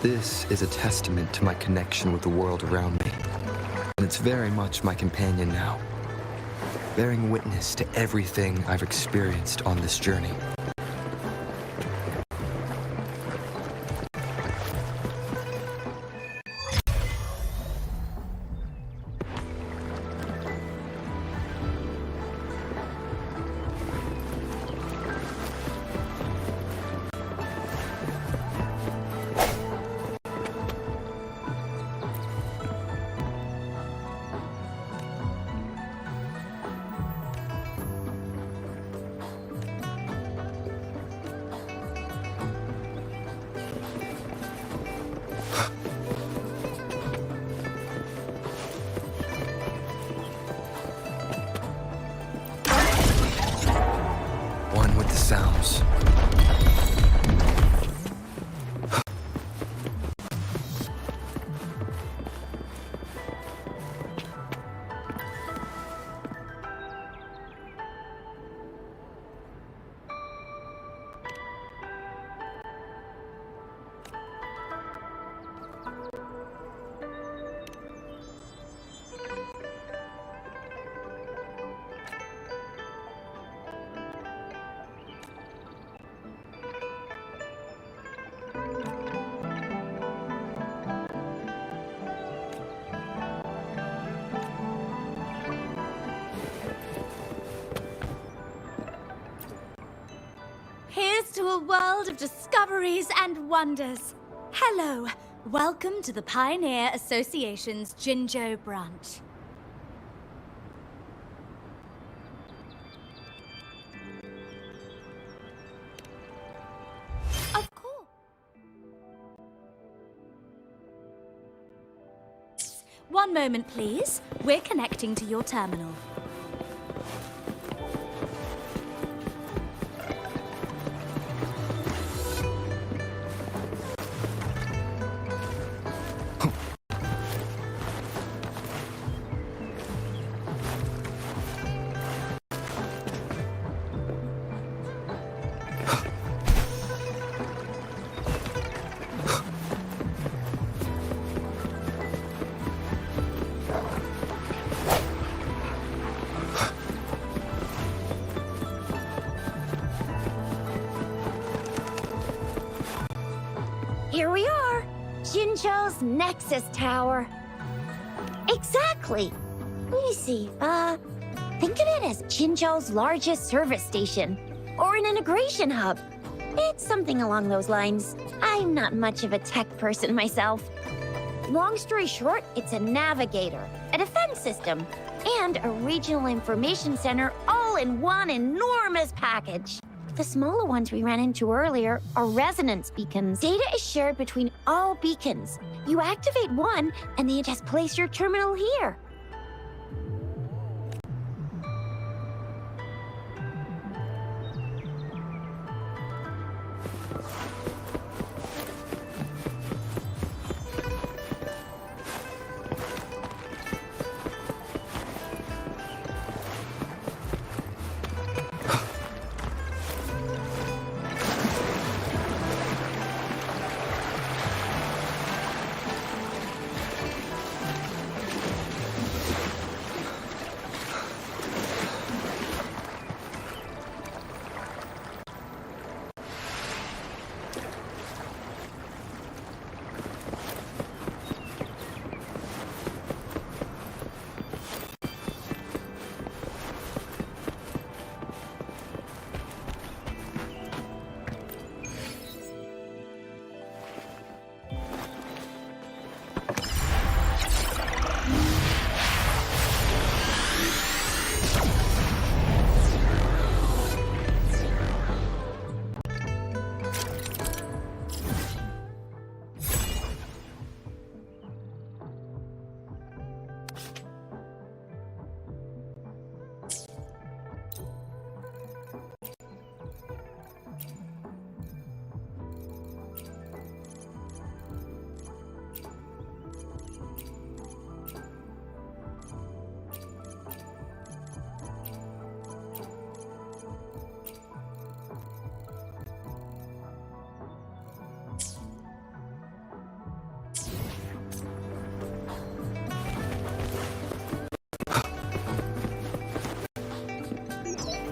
This is a testament to my connection with the world around me. And it's very much my companion now, bearing witness to everything I've experienced on this journey. One with the sounds. Here's to a world of discoveries and wonders. Hello, welcome to the Pioneer Association's Jinzhou branch. Of course. One moment, please. We're connecting to your terminal. Here we are, Jinzhou's Nexus Tower. Exactly. Let me see, think of it as Jinzhou's largest service station, or an integration hub. It's something along those lines. I'm not much of a tech person myself. Long story short, it's a navigator, a defense system, and a regional information center all in one enormous package. The smaller ones we ran into earlier are resonance beacons. Data is shared between all beacons. You activate one, and then you just place your terminal here.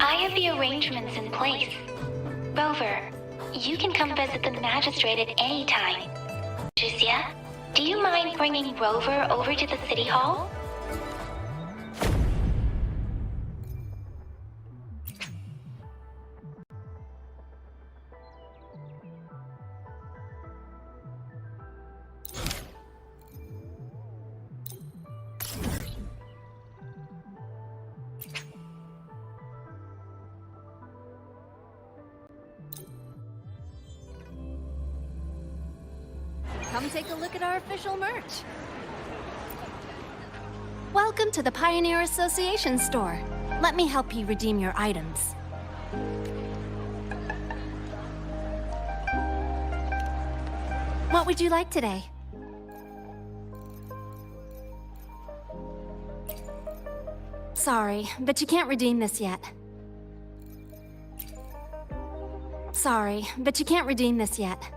I have the arrangements in place. Rover, you can come visit the magistrate at any time. Jusia, do you mind bringing Rover over to the city hall? Come take a look at our official merch. Welcome to the Pioneer Association store. Let me help you redeem your items. What would you like today? Sorry, but you can't redeem this yet. Sorry, but you can't redeem this yet.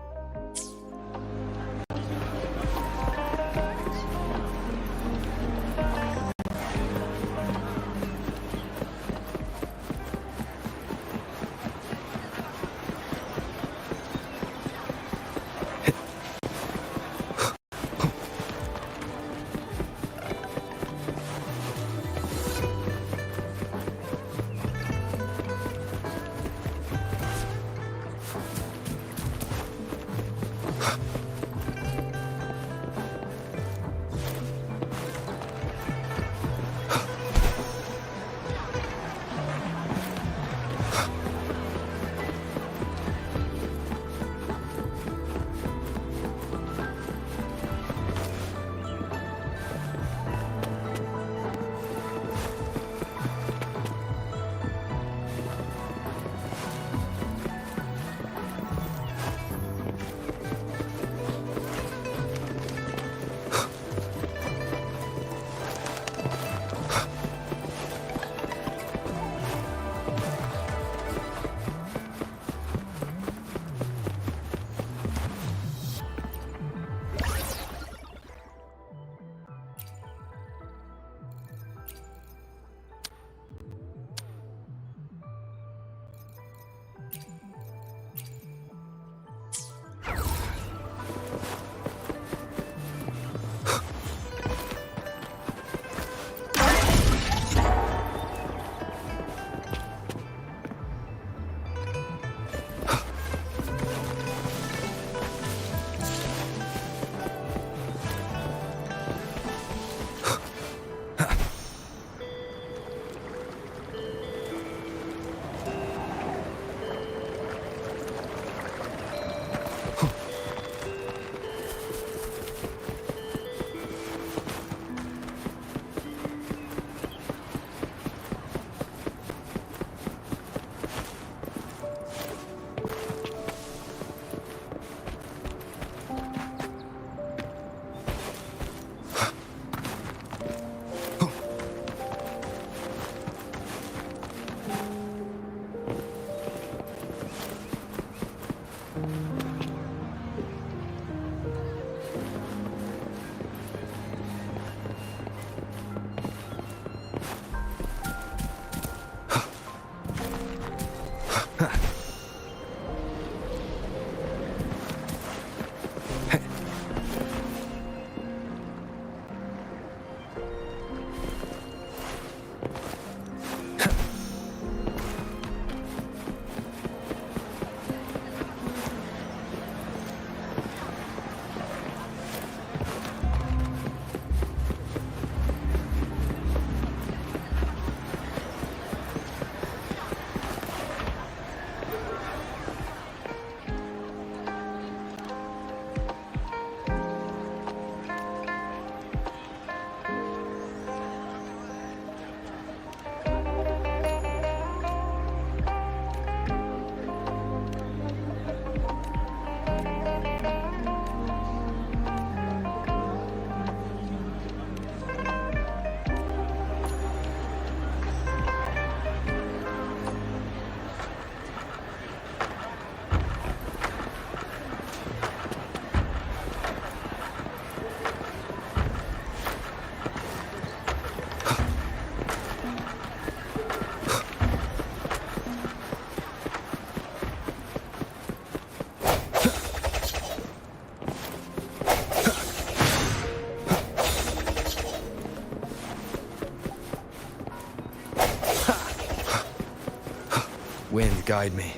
Wind, guide me.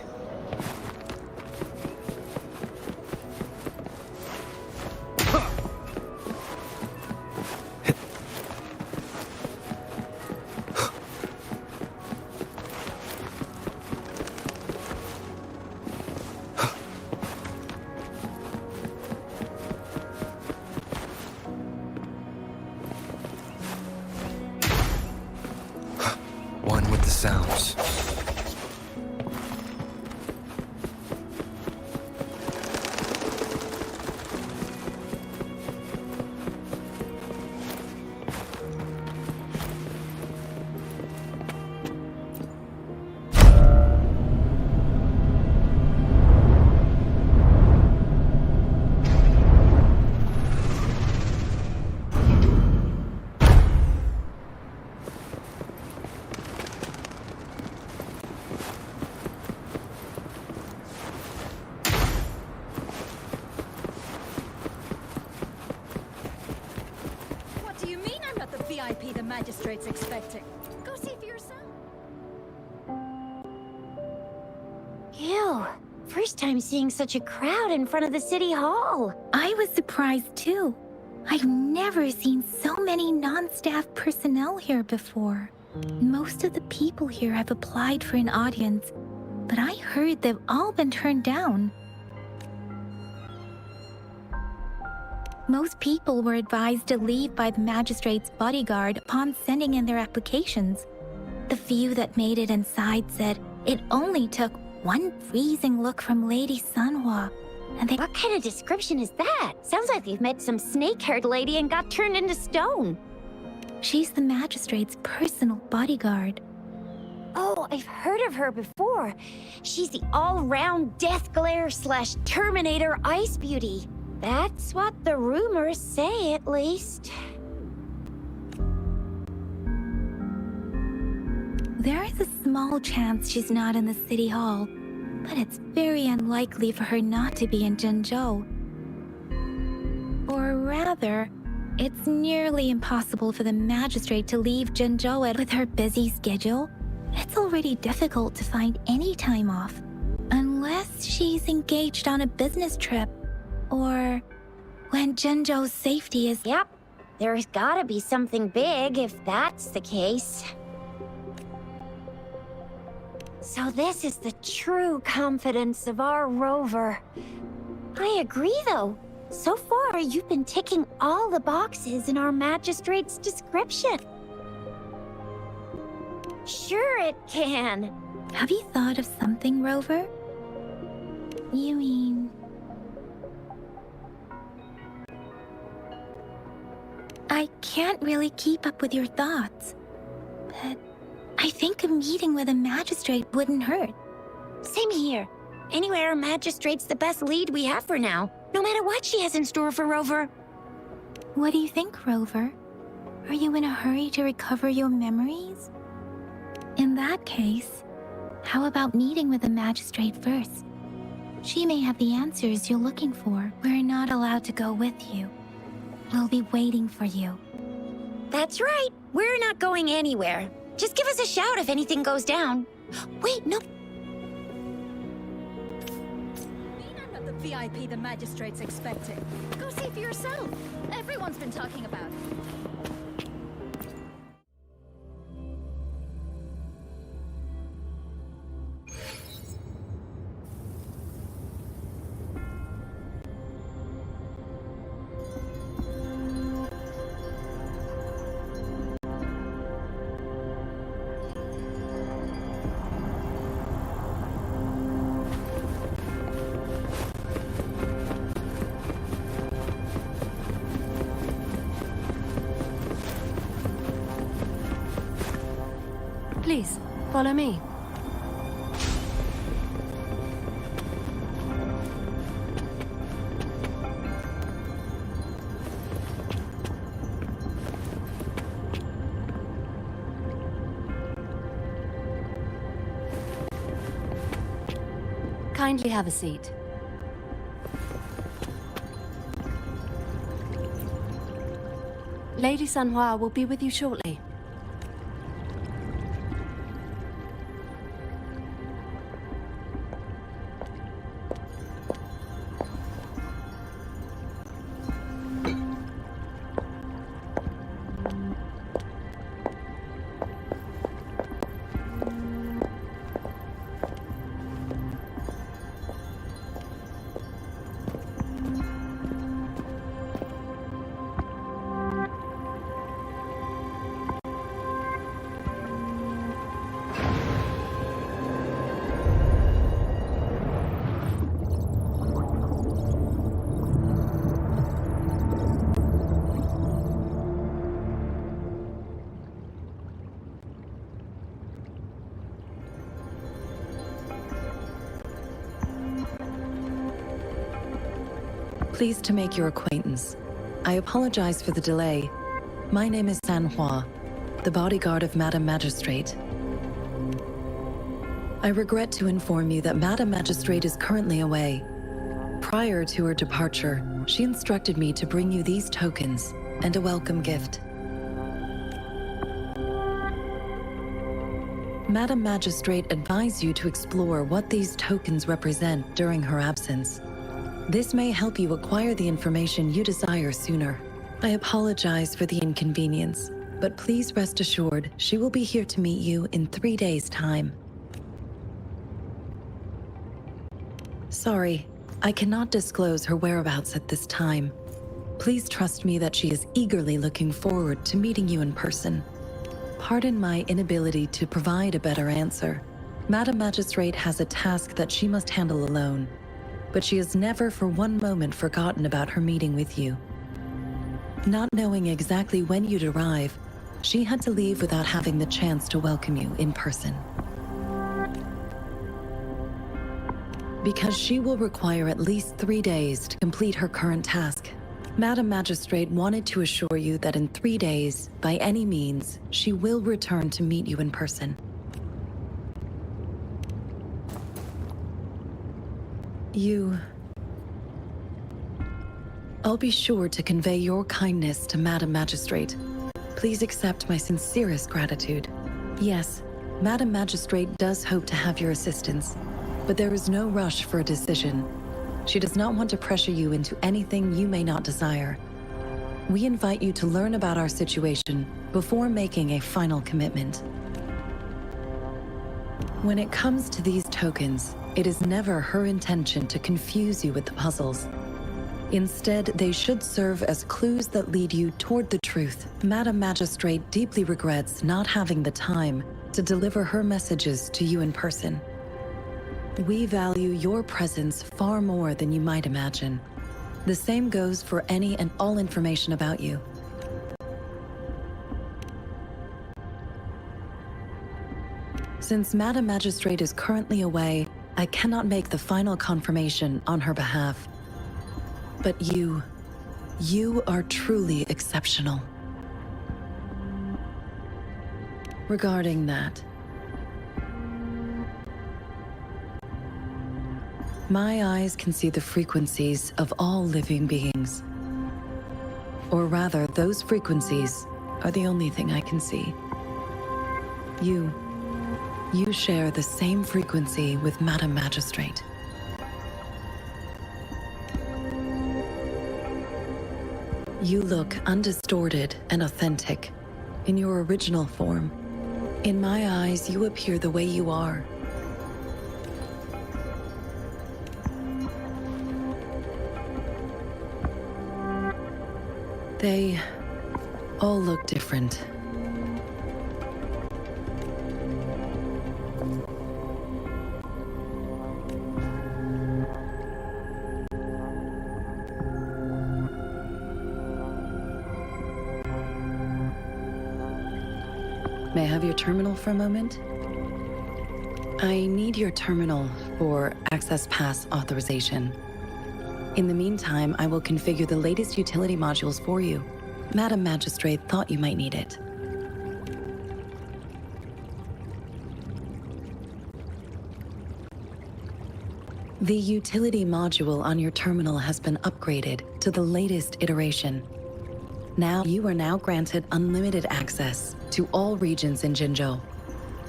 One with the sounds. What do you mean I'm not the VIP the magistrate's expecting? Go see for yourself. Ew. First time seeing such a crowd in front of the city hall. I was surprised too. I've never seen so many non-staff personnel here before. Most of the people here have applied for an audience, but I heard they've all been turned down. Most people were advised to leave by the magistrate's bodyguard upon sending in their applications. The few that made it inside said it only took one freezing look from Lady Sunhwa, and they— What kind of description is that? Sounds like you've met some snake-haired lady and got turned into stone. She's the magistrate's personal bodyguard. Oh, I've heard of her before. She's the all-round death glare / Terminator ice beauty. That's what the rumors say, at least. There is a small chance she's not in the city hall, but it's very unlikely for her not to be in Jinzhou. Or rather, it's nearly impossible for the magistrate to leave Jinzhou with her busy schedule. It's already difficult to find any time off, unless she's engaged on a business trip, or when Jinzhou's safety is— Yep, there's gotta be something big if that's the case. So this is the true confidence of our rover. I agree, though. So far, you've been ticking all the boxes in our magistrate's description. Sure it can. Have you thought of something, Rover? You mean— I can't really keep up with your thoughts, but I think a meeting with a magistrate wouldn't hurt. Same here. Anyway, our magistrate's the best lead we have for now, no matter what she has in store for Rover. What do you think, Rover? Are you in a hurry to recover your memories? In that case, how about meeting with the magistrate first? She may have the answers you're looking for. We're not allowed to go with you. We'll be waiting for you. That's right. We're not going anywhere. Just give us a shout if anything goes down. Wait, no. I'm not the VIP the magistrate's expecting. Go see for yourself. Everyone's been talking about it. Please, follow me. Kindly have a seat. Lady Sunhwa will be with you shortly. Pleased to make your acquaintance. I apologize for the delay. My name is Sanhua, the bodyguard of Madam Magistrate. I regret to inform you that Madam Magistrate is currently away. Prior to her departure, she instructed me to bring you these tokens and a welcome gift. Madam Magistrate advised you to explore what these tokens represent during her absence. This may help you acquire the information you desire sooner. I apologize for the inconvenience, but please rest assured she will be here to meet you in 3 days' time. Sorry, I cannot disclose her whereabouts at this time. Please trust me that she is eagerly looking forward to meeting you in person. Pardon my inability to provide a better answer. Madam Magistrate has a task that she must handle alone, but she has never for one moment forgotten about her meeting with you. Not knowing exactly when you'd arrive, she had to leave without having the chance to welcome you in person. Because she will require at least 3 days to complete her current task, Madam Magistrate wanted to assure you that in 3 days, by any means, she will return to meet you in person. I'll be sure to convey your kindness to Madam Magistrate. Please accept my sincerest gratitude. Yes, Madam Magistrate does hope to have your assistance, but there is no rush for a decision. She does not want to pressure you into anything you may not desire. We invite you to learn about our situation before making a final commitment. When it comes to these tokens, it is never her intention to confuse you with the puzzles. Instead, they should serve as clues that lead you toward the truth. Madam Magistrate deeply regrets not having the time to deliver her messages to you in person. We value your presence far more than you might imagine. The same goes for any and all information about you. Since Madam Magistrate is currently away, I cannot make the final confirmation on her behalf. But you are truly exceptional. Regarding that, my eyes can see the frequencies of all living beings. Or rather, those frequencies are the only thing I can see. You share the same frequency with Madam Magistrate. You look undistorted and authentic in your original form. In my eyes, you appear the way you are. They all look different. May I have your terminal for a moment? I need your terminal for Access Pass authorization. In the meantime, I will configure the latest utility modules for you. Madam Magistrate thought you might need it. The utility module on your terminal has been upgraded to the latest iteration. You are granted unlimited access to all regions in Jinzhou.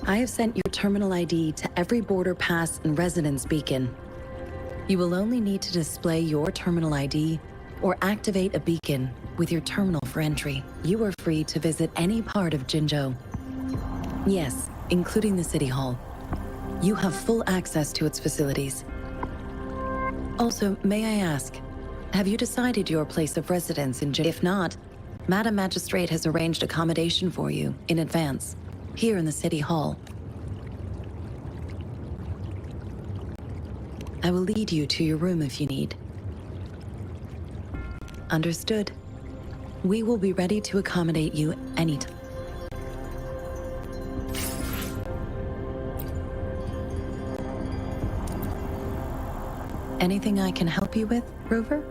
I have sent your terminal ID to every border pass and residence beacon. You will only need to display your terminal ID or activate a beacon with your terminal for entry. You are free to visit any part of Jinzhou. Yes, including the City Hall. You have full access to its facilities. Also, may I ask, have you decided your place of residence in Jinzhou? If not, Madam Magistrate has arranged accommodation for you in advance, here in the City Hall. I will lead you to your room if you need. Understood. We will be ready to accommodate you anytime. Anything I can help you with, Rover?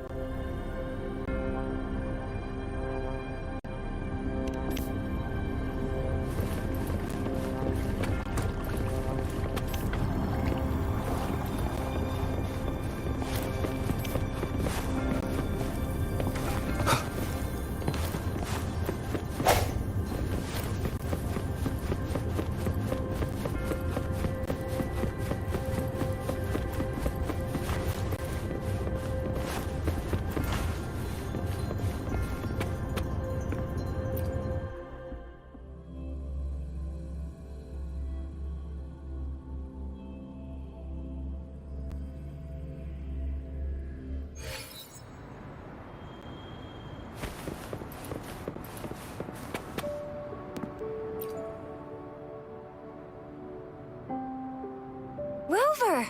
Rover!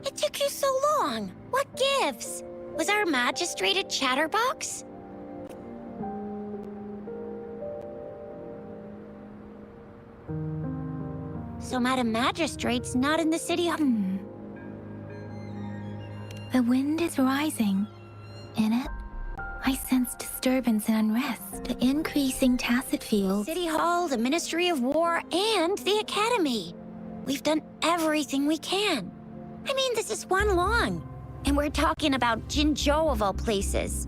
It took you so long. What gives? Was our magistrate a chatterbox? So Madam Magistrate's not in the city. The wind is rising. In it, I sense disturbance and unrest. The increasing tacit fields. City Hall, the Ministry of War, and the Academy. We've done everything we can. I mean, this is one long. And we're talking about Jinzhou of all places.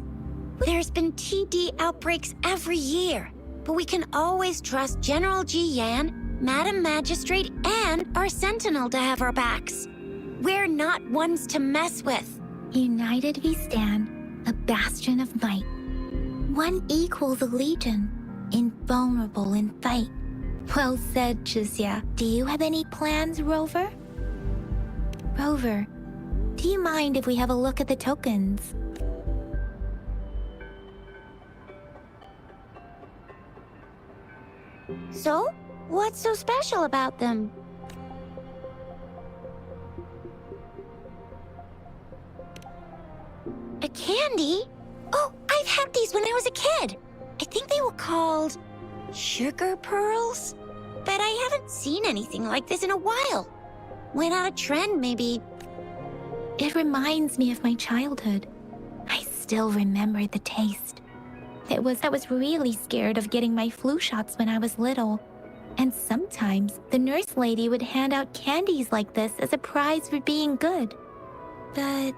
There's been TD outbreaks every year, but we can always trust General Ji Yan, Madam Magistrate, and our Sentinel to have our backs. We're not ones to mess with. United we stand, a bastion of might. One equals a legion, invulnerable in fight. Well said, Chixia. Do you have any plans, Rover? Rover, do you mind if we have a look at the tokens? So, what's so special about them? A candy? Oh, I've had these when I was a kid. I think they were called sugar pearls? But I haven't seen anything like this in a while. Went out of trend, maybe. It reminds me of my childhood. I still remember the taste. I was really scared of getting my flu shots when I was little. And sometimes the nurse lady would hand out candies like this as a prize for being good. But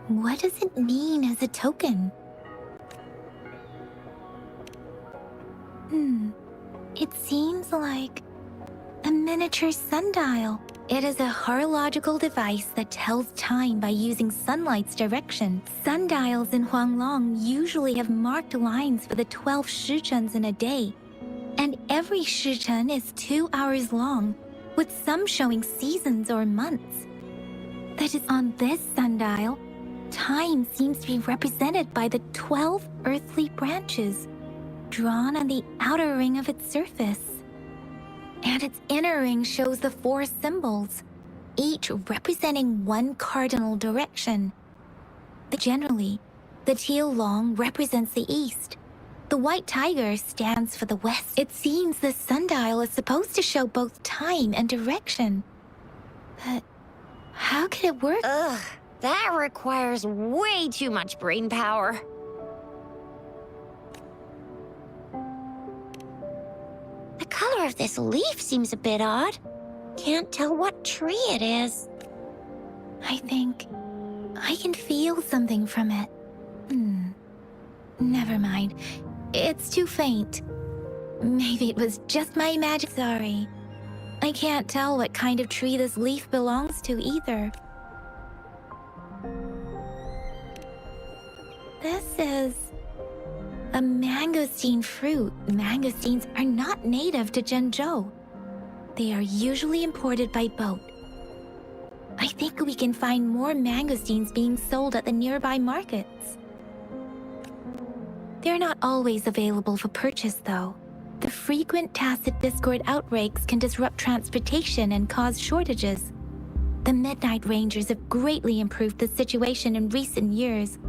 what does it mean as a token? It seems like a miniature sundial. It is a horological device that tells time by using sunlight's direction. Sundials in Huanglong usually have marked lines for the 12 shichens in a day. And every shichen is 2 hours long, with some showing seasons or months. That is, on this sundial, time seems to be represented by the 12 earthly branches, drawn on the outer ring of its surface. And its inner ring shows the 4 symbols, each representing one cardinal direction. Generally, the teal long represents the east. The white tiger stands for the west. It seems the sundial is supposed to show both time and direction. But how could it work? Ugh, that requires way too much brain power. The color of this leaf seems a bit odd. Can't tell what tree it is. I think I can feel something from it. Never mind. It's too faint. Maybe it was just my magic. Sorry. I can't tell what kind of tree this leaf belongs to either. This is a mangosteen fruit. Mangosteens are not native to Zhengzhou. They are usually imported by boat. I think we can find more mangosteens being sold at the nearby markets. They're not always available for purchase, though. The frequent tacit discord outbreaks can disrupt transportation and cause shortages. The Midnight Rangers have greatly improved the situation in recent years,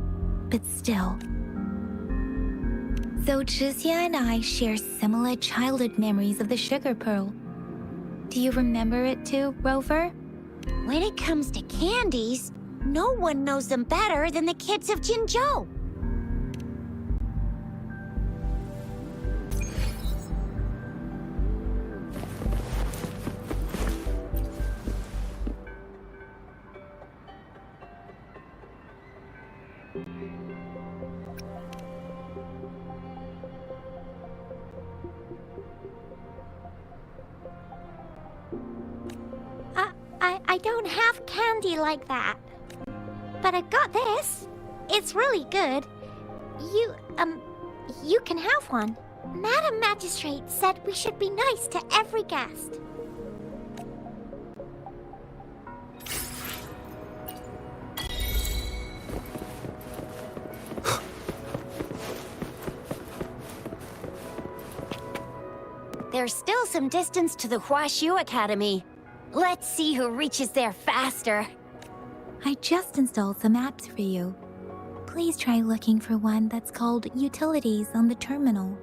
but still. So Chixia and I share similar childhood memories of the sugar pearl. Do you remember it too, Rover? When it comes to candies, no one knows them better than the kids of Jinzhou. I don't have candy like that. But I've got this. It's really good. You can have one. Madam Magistrate said we should be nice to every guest. There's still some distance to the Huaxiu Academy. Let's see who reaches there faster. I just installed some apps for you. Please try looking for one that's called Utilities on the terminal.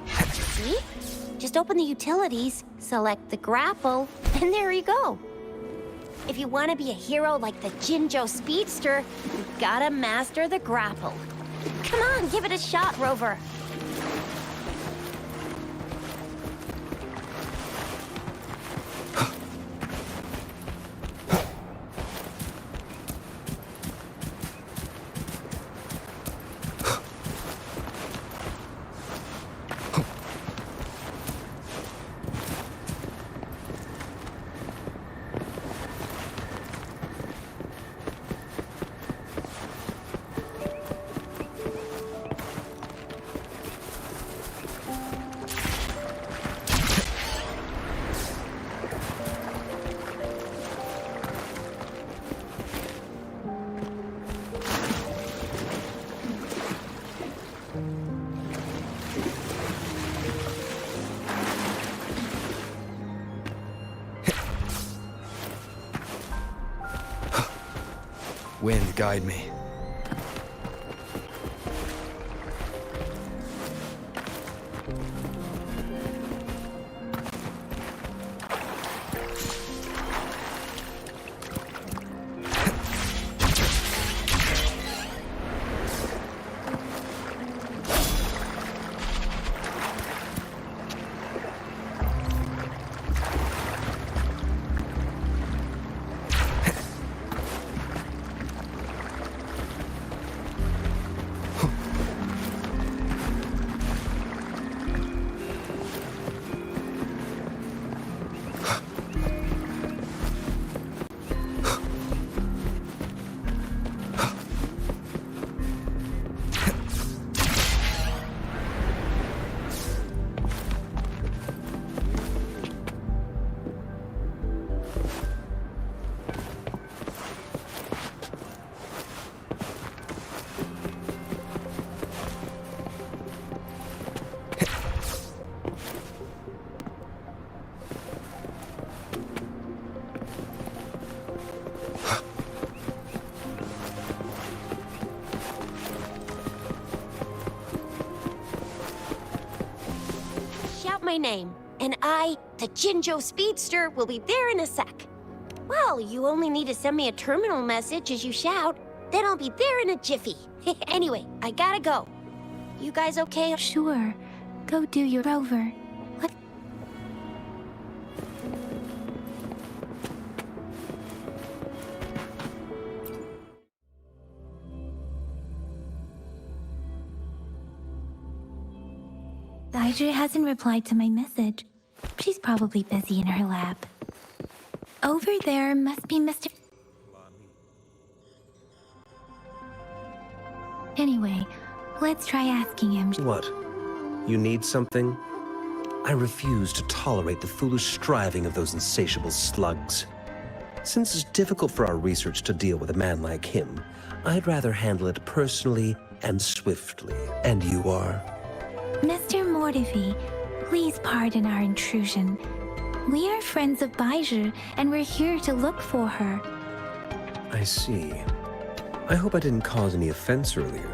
See? Just open the utilities, select the grapple, and there you go. If you want to be a hero like the Jinjo Speedster, you gotta master the grapple. Come on, give it a shot, Rover. Wind, guide me. My name, and I, the Jinjo Speedster, will be there in a sec. Well, you only need to send me a terminal message as you shout, then I'll be there in a jiffy. Anyway, I gotta go. You guys okay? Sure. Go do your Rover. What? Audrey hasn't replied to my message. She's probably busy in her lab. Over there must be Mr. Anyway, let's try asking him. What? You need something? I refuse to tolerate the foolish striving of those insatiable slugs. Since it's difficult for our research to deal with a man like him, I'd rather handle it personally and swiftly. And you are? Mr. Mortivy, please pardon our intrusion. We are friends of Baiju, and we're here to look for her. I see. I hope I didn't cause any offense earlier.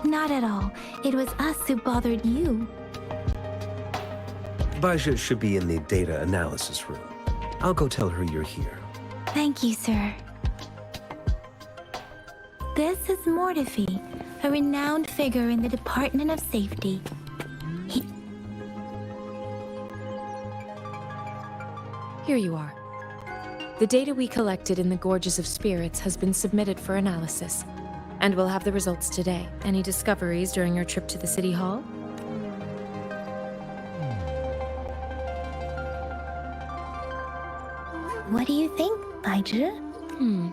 Not at all. It was us who bothered you. Baiju should be in the data analysis room. I'll go tell her you're here. Thank you, sir. This is Mortivy, a renowned figure in the Department of Safety. Here you are. The data we collected in the Gorges of Spirits has been submitted for analysis, and we'll have the results today. Any discoveries during your trip to the City Hall? What do you think, Baiju?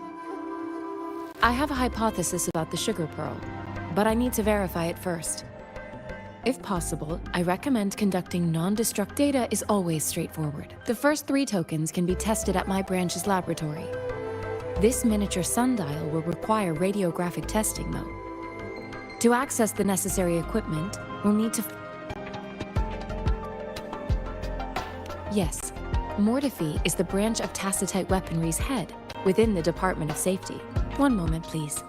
I have a hypothesis about the sugar pearl, but I need to verify it first. If possible, I recommend conducting non-destruct. Data is always straightforward. The first 3 tokens can be tested at my branch's laboratory. This miniature sundial will require radiographic testing, though. To access the necessary equipment, we'll need to... Yes, Mortefi is the branch of Tacitite Weaponry's head within the Department of Safety. One moment, please.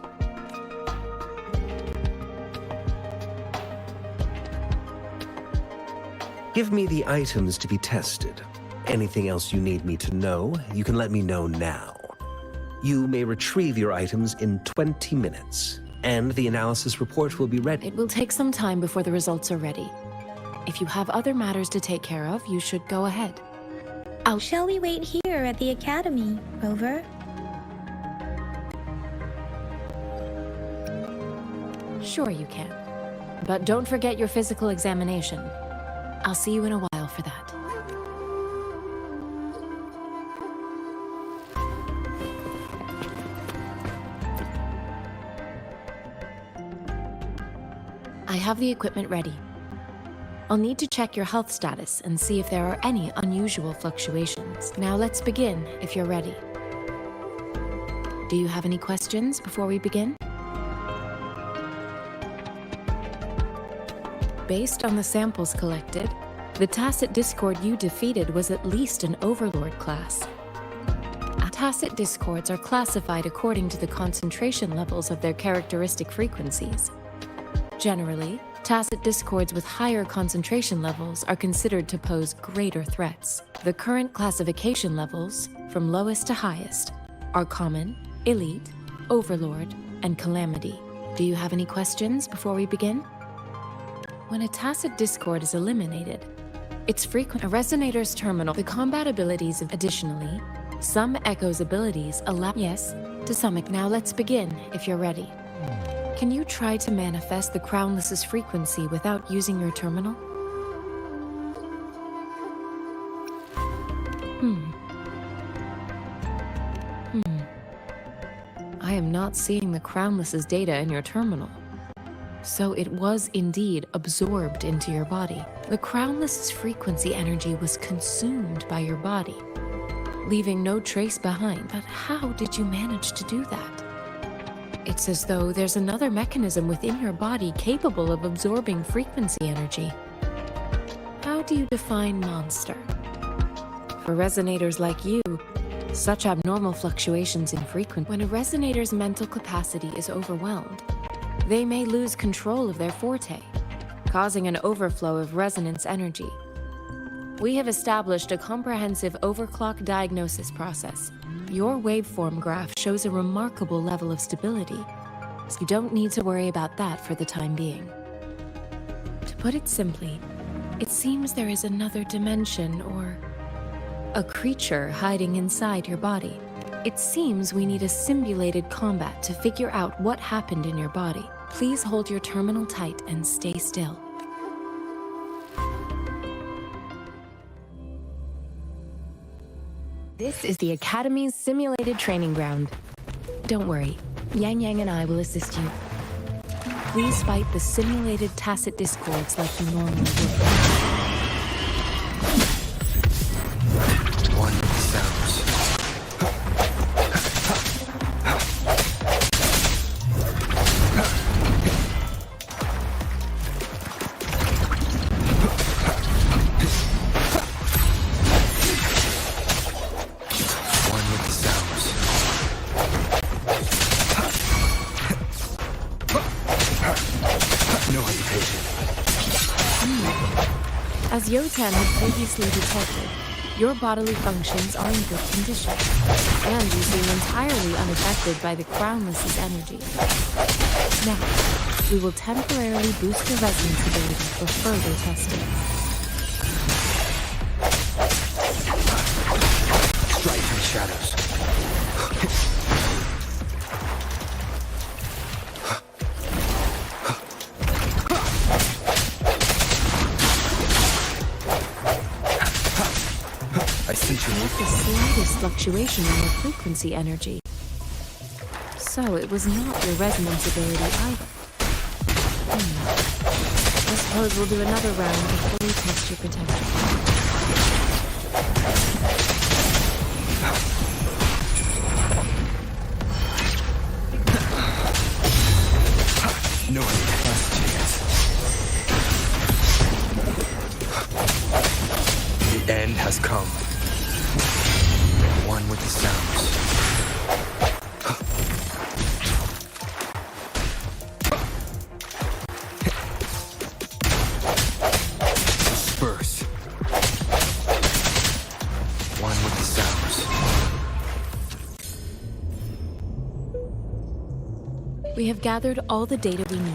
Give me the items to be tested. Anything else you need me to know, you can let me know now. You may retrieve your items in 20 minutes, and the analysis report will be ready. It will take some time before the results are ready. If you have other matters to take care of, you should go ahead. Shall we wait here at the academy, Rover? Sure you can. But don't forget your physical examination. I'll see you in a while for that. I have the equipment ready. I'll need to check your health status and see if there are any unusual fluctuations. Now let's begin, if you're ready. Do you have any questions before we begin? Based on the samples collected, the Tacit Discord you defeated was at least an Overlord class. Tacit Discords are classified according to the concentration levels of their characteristic frequencies. Generally, Tacit Discords with higher concentration levels are considered to pose greater threats. The current classification levels, from lowest to highest, are Common, Elite, Overlord, and Calamity. Do you have any questions before we begin? When a Tacit Discord is eliminated, its frequent a Resonator's terminal, the combat abilities of additionally, some Echo's abilities allow to some. Now let's begin, if you're ready. Can you try to manifest the Crownless's frequency without using your terminal? I am not seeing the Crownless's data in your terminal. So it was indeed absorbed into your body. The Crownless's frequency energy was consumed by your body, leaving no trace behind. But how did you manage to do that? It's as though there's another mechanism within your body capable of absorbing frequency energy. How do you define monster? For resonators like you, such abnormal fluctuations in frequency. When a resonator's mental capacity is overwhelmed, they may lose control of their forte, causing an overflow of resonance energy. We have established a comprehensive overclock diagnosis process. Your waveform graph shows a remarkable level of stability, so you don't need to worry about that for the time being. To put it simply, it seems there is another dimension or a creature hiding inside your body. It seems we need a simulated combat to figure out what happened in your body. Please hold your terminal tight and stay still. This is the Academy's simulated training ground. Don't worry, Yang Yang and I will assist you. Please fight the simulated Tacit Discords like you normally would. One with the sounds. As Yotan had previously detected, your bodily functions are in good condition, and you seem entirely unaffected by the Crownless's energy. Now, we will temporarily boost your resonance ability for further testing. Strike from shadows. The slightest fluctuation in your frequency energy. So it was not your resonance ability either. I suppose we'll do another round to fully test your potential. has come. One with the sounds. Disperse. One with the sounds. We have gathered all the data we need.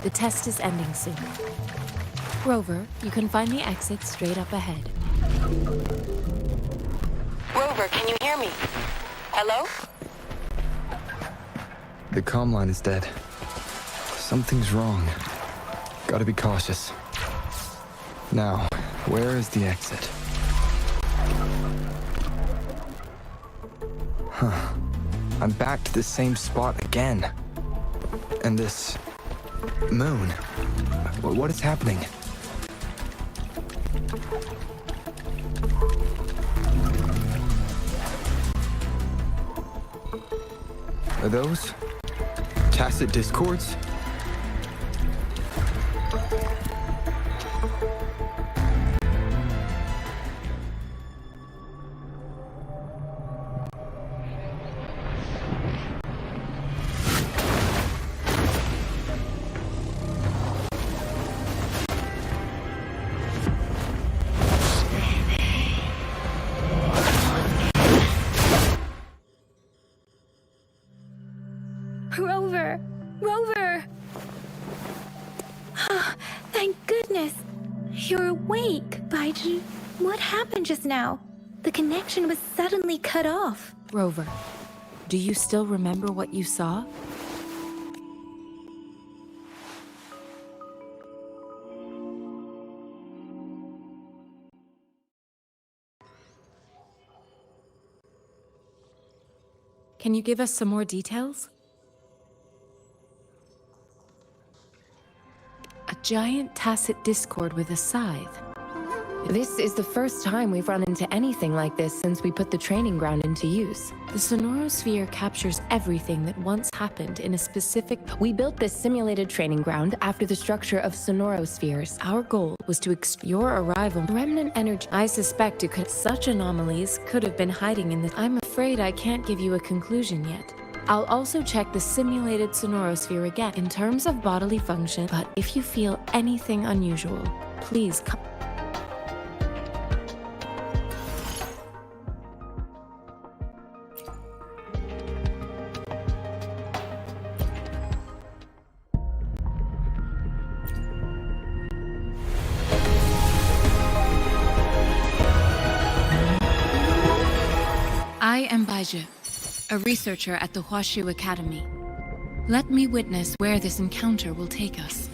The test is ending soon. Rover, you can find the exit straight up ahead. Rover, can you hear me? Hello? The comm line is dead. Something's wrong. Gotta be cautious. Now, where is the exit? Huh. I'm back to the same spot again. And this... moon. What is happening? Are those tacit discords? Rover! Rover! Thank goodness! You're awake, Baiju. What happened just now? The connection was suddenly cut off. Rover, do you still remember what you saw? Can you give us some more details? A giant tacit discord with a scythe. This is the first time we've run into anything like this since we put the training ground into use. The Sonorosphere captures everything that once happened in a specific... We built this simulated training ground after the structure of Sonorospheres. Our goal was to your arrival. Remnant energy. I suspect it could... Such anomalies could have been hiding in the... I'm afraid I can't give you a conclusion yet. I'll also check the simulated Sonorosphere again in terms of bodily function, but if you feel anything unusual, please come. I am Baiju, a researcher at the Huashu Academy. Let me witness where this encounter will take us.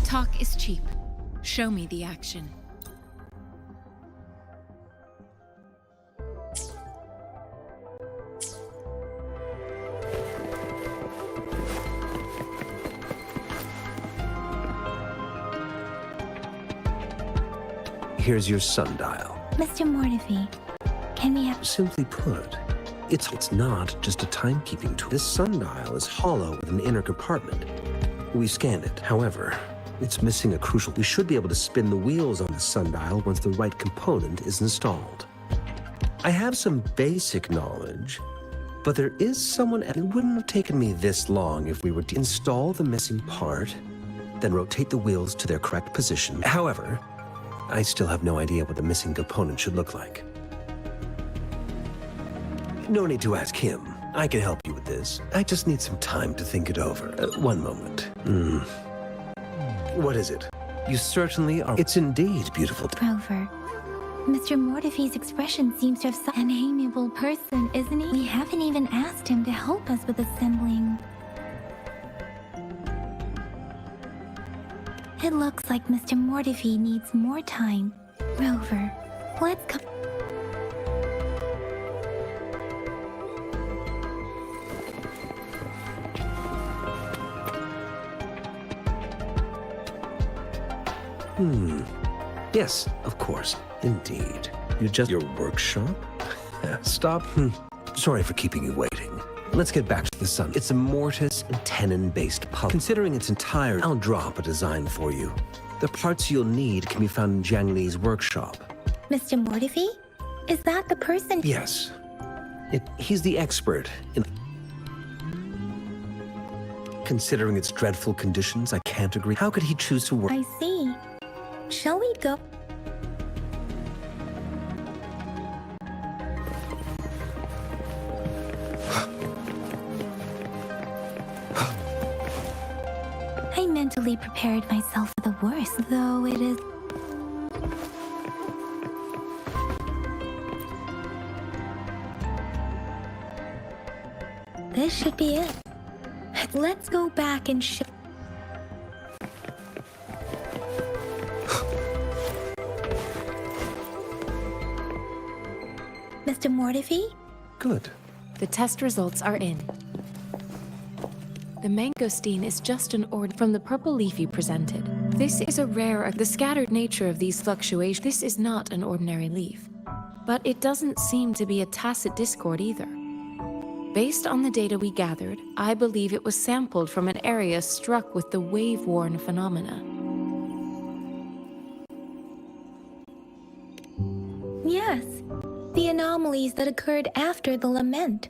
Talk is cheap. Show me the action. Here's your sundial. Mr. Mortefi, can we have... Simply put, it's not just a timekeeping tool. This sundial is hollow with an inner compartment. We scanned it. However, it's missing a crucial... We should be able to spin the wheels on the sundial once the right component is installed. I have some basic knowledge, but there is someone... It wouldn't have taken me this long if we were to install the missing part, then rotate the wheels to their correct position. However, I still have no idea what the missing component should look like. No need to ask him. I can help you with this. I just need some time to think it over. One moment. What is it? You certainly are. It's indeed beautiful. Rover, Mr. Mortefi's expression seems to have such an amiable person, isn't he? We haven't even asked him to help us with assembling. It looks like Mr. Mortefi needs more time. Rover, let's come... Yes, of course. Indeed. Your workshop? Stop. Sorry for keeping you waiting. Let's get back to the sun. It's a mortise and tenon-based puzzle. Considering its entire, I'll drop a design for you. The parts you'll need can be found in Jiang Li's workshop. Mr. Mortifi? Is that the person? Yes. He's the expert in... Considering its dreadful conditions, I can't agree. How could he choose to work? I see. Shall we go? I mentally prepared myself for the worst, though it is... This should be it. Let's go back and show... Mr. Mortifi? Good. The test results are in. The mangosteen is just an ord from the purple leaf you presented. This is a rare, the scattered nature of these fluctuations. This is not an ordinary leaf. But it doesn't seem to be a tacit discord either. Based on the data we gathered, I believe it was sampled from an area struck with the wave-worn phenomena. Yes, the anomalies that occurred after the lament,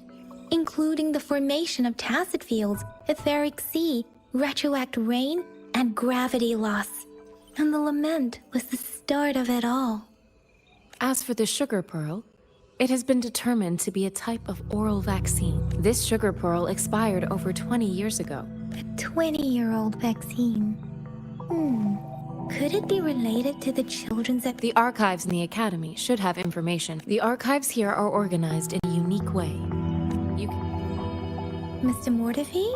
including the formation of tacit fields, etheric sea, retroact rain, and gravity loss. And the lament was the start of it all. As for the sugar pearl, it has been determined to be a type of oral vaccine. This sugar pearl expired over 20 years ago. A 20-year-old vaccine. Could it be related to the children's... The archives in the Academy should have information. The archives here are organized in a unique way. Mr. Mortifi?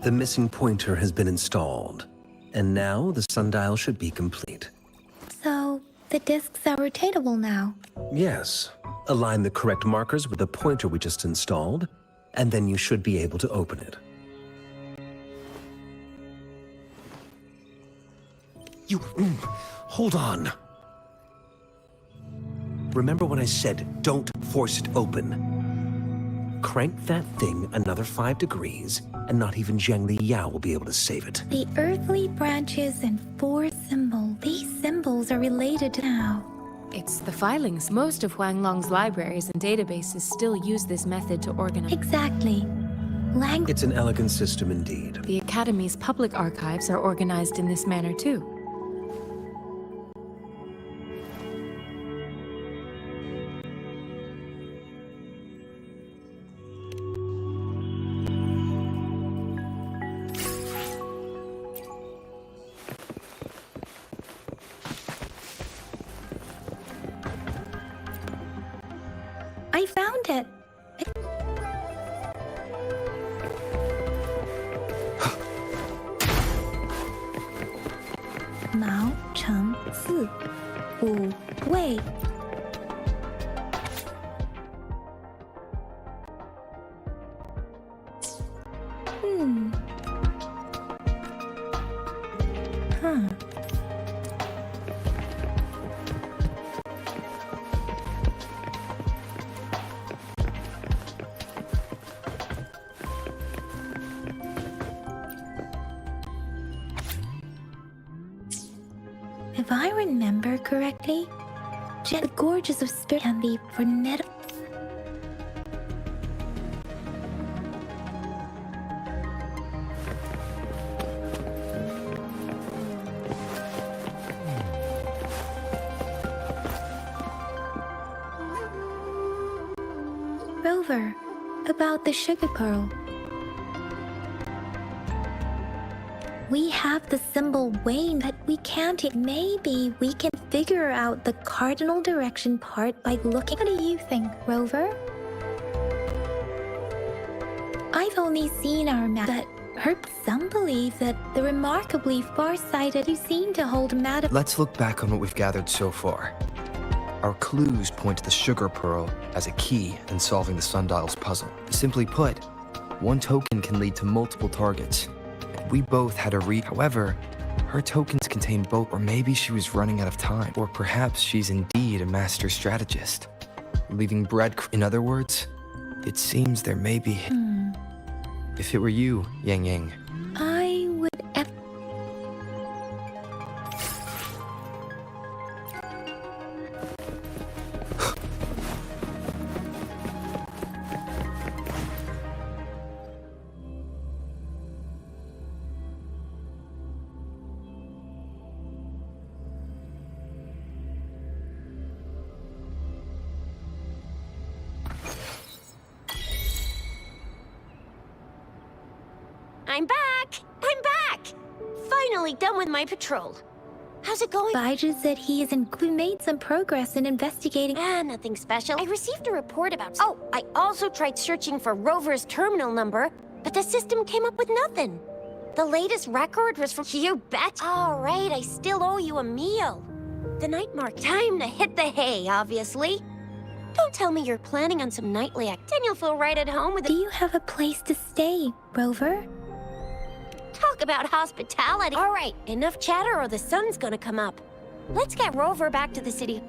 The missing pointer has been installed, and now the sundial should be complete. So, the discs are rotatable now? Yes. Align the correct markers with the pointer we just installed, and then you should be able to open it. Hold on. Remember when I said, don't force it open? Crank that thing another 5 degrees, and not even Jiang Li Yao will be able to save it. The earthly branches and 4 symbols. These symbols are related to now. It's the filings. Most of Huanglong's libraries and databases still use this method to organize. Exactly. It's an elegant system indeed. The Academy's public archives are organized in this manner too. I found it. Mao Cheng Si Wu Wei. If I remember correctly, the gorges of spirit can be for net. Rover, about the sugar pearl. We have the symbol Wayne, but we can't. Maybe we can figure out the cardinal direction part by looking. What do you think, Rover? I've only seen our map, but heard some believe that the remarkably far-sighted you seem to hold mad. Let's look back on what we've gathered so far. Our clues point to the sugar pearl as a key in solving the sundial's puzzle. Simply put, one token can lead to multiple targets. We both had a read. However, Her tokens contain both, or maybe she was running out of time. Or perhaps she's indeed a master strategist. Leaving bread. In other words, it seems there may be... If it were you, Yang Yang, I would I'm back! I'm back! Finally done with my patrol. How's it going? Baiju said we made some progress in investigating. Nothing special. I received a report about... Oh, I also tried searching for Rover's terminal number, but the system came up with nothing. The latest record was from... You bet! All right, I still owe you a meal. The night mark. Time to hit the hay, obviously. Don't tell me you're planning on some nightly act. Then you'll feel right at home with... Do you have a place to stay, Rover? Talk about hospitality. All right, enough chatter or the sun's gonna come up. Let's get Rover back to the city.